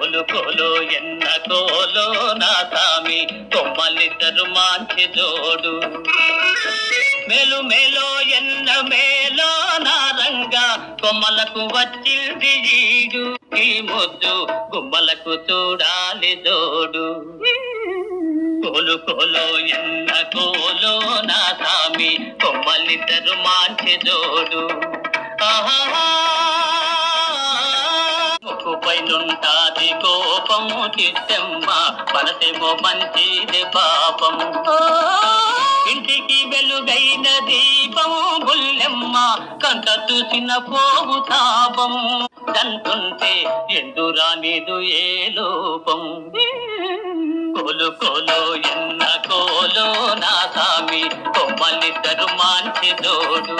కోలు కోలు ఎన్న కోలో నా సామి కొమ్మలిద్దరు మాంచి జోడు మేలు మేలో ఎన్న మేలో నా రంగా కొమ్మలకు వచ్చింది ఈడు ఈ ముద్దు గుమ్మలకు చూడాలి జోడు కోలు కోలో ఎన్న కోలో నా సామి కొమ్మలిద్దరు మాంచి జోడు ముక్కుపైనుంటాది కోపము చిత్తమ్మ మనసేమో మంచిది పాపం ఇంటికి వెలుగైన దీపము బుల్లెమ్మ కంట చూసిన పోవు తాపం దంతుంటే ఎందురానిదు ఏ లోపం కోలు కోలో ఎన్న కోలో నా సామి కొమ్మలిద్దరు మాంచి జోడు